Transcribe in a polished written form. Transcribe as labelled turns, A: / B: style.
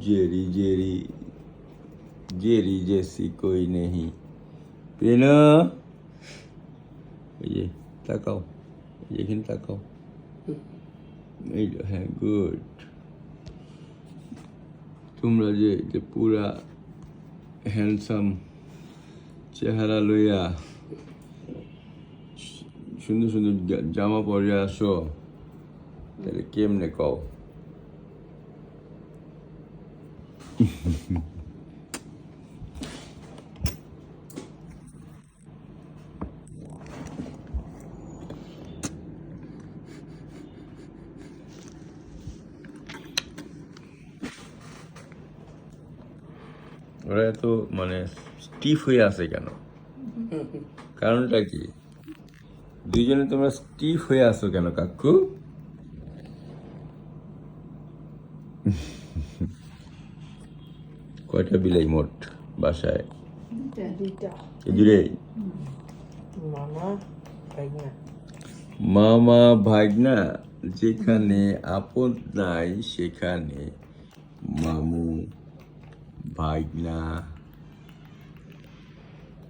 A: Jerry Jerry Jerry जैसी कोई नहीं पेना ये তাকাও এখানে তাকাও এই হ্যাঁ গুড তোমরা যে পুরা হ্যান্ডসাম চেহারা লইয়া সুন্দর সুন্দর জামা পরে আসো তাহলে কেমনে কও ওরা এত মানে স্টিফ হয়ে আছে কেন কারণটা কি দুইজনে তোমরা স্টিফ হয়ে আছো কেন কাকু কয়টা বিলাই মোট বাসায় মামা ভাগনা যেখানে আপদ নাই সেখানে মামু ভাগনা